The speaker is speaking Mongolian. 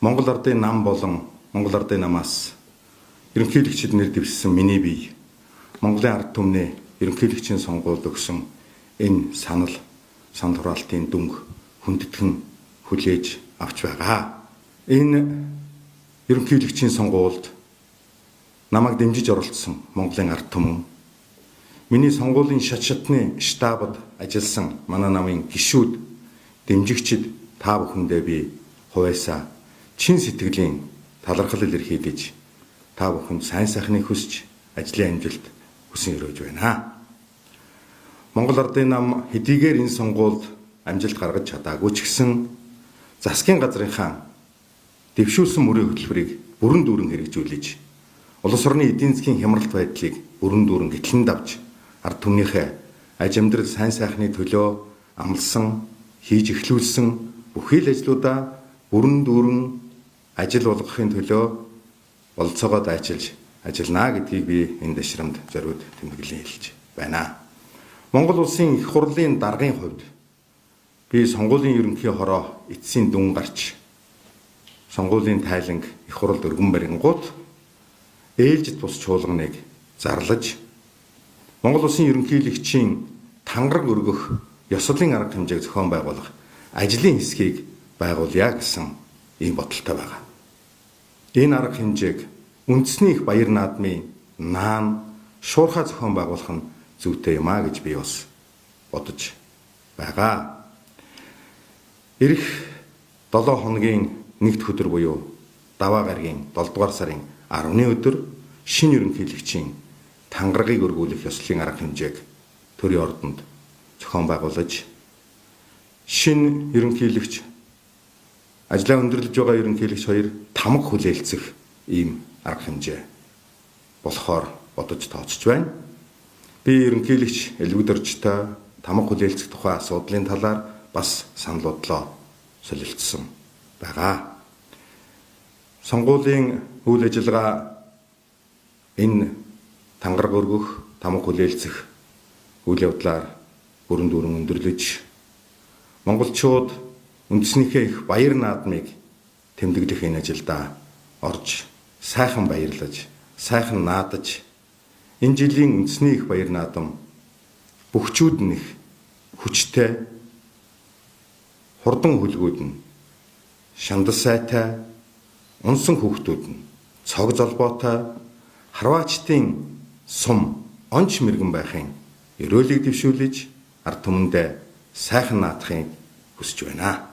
Монгол Ардын нам болон Монгол Ардын намаас ерөнхийлөгчид нэр дэвшсэн миний бие Монголын ард түмний ерөнхийлөгчийн сонгуульд өгсөн энэ санал хураалтын дүнг хүндэтгэн хүлээж авч байгаа. Энэ ерөнхийлөгчийн сонгуульд намайг дэмжиж оролцсон Монголын ард түмэн, миний сонгуулийн шатны штабд ажилласан манай намын гишүүд, дэмжигчид та бүхэндээ би хувьяасаа чин сэтгэлийн талархал илэрхийлж та бүхэнд сайн сайхныг хүсч ажлын амжилт хүсэн өрөөж байна. Монгол Ардын нам хэдийгээр энэ сонгуульд амжилт гаргаж чадаагүй ч гэсэн засгийн газрынхаа дэвшүүлсэн мөрийн хөтөлбөрийг бүрэн дүүрэн хэрэгжүүлж, улс орны эдийн засгийн хямралт байдлыг бүрэн дүүрэн гэтлэн давж, ард түмнийхээ аж амьдрал сайн сайхны төлөө амлсан, хийж эхлүүлсэн бүхий л ажлуудаа бүрэн дүүрэн ажил болгохын төлөө болцоогоо дайчилж ажиллана гэдгийг би энэ дэшрамд зориуд тэмдэглэн хэлж байна. Монгол улсын их хурлын даргын хувьд би сонгуулийн ерөнхий хороо эцсийн дүн гарч сонгуулийн тайланг их хуралд өргөн барингууд ээлжид бус чуулганыг зарлаж Монгол улсын ерөнхийлөгчийн тангараг өргөх ёслолын арга хэмжээг зохион байгуулах ажлын хэсгийг байгуулъя гэсэн ийм бодолтой байгаа. Энэ арга хэмжээг үндэсний их баяр наадмын наан шуурхай зохион байгуулах нь зүйтэй юм а гэж би бас бодож байгаа. Ирэх 7 хоногийн нэгд өдөр буюу даваа гарагийн 7 дугаар сарын 10-ны өдөр шинэ ерөнхийлөгчийн тангарагыг өргүүлэх ёслолын арга хэмжээг төрийн ордонд зохион байгуулж, шинэ ерөнхийлөгч, ажлаа өндөрлөж байгаа ерөнхийлөгч хоёр тамга хүлээлцэх ийм арга хэмжээ болохоор бодож тооцож байна. Би ерөнхийлөгч Элбэг Доржтой тамга хүлээлцэх тухай асуудлын талаар бас санал бодлоо солилцсон байгаа. Сонгуулийн үйл ажиллагаа энэ тангараг өргөх, тамга хүлээлцэх үйл явдлаар бүрэн дүүрэн өндөрлөж, монголчууд үндэснийхээ их баяр наадмыг тэмдэглэх энэ ажилдаа орж сайхан баярлаж, сайхан наадаж, энэ жилийн үндэсний их баяр наадам бүгчүүд нь их хүчтэй, хурдан хүлгүүд нь шандас сайтай, унсан хүүхдүүд нь цог золбоотой, харваачдын сум онч мэргэн байхын ерөөлийг дэвшүүлж ард түмэндээ сайхан наадахыг хүсэж байна.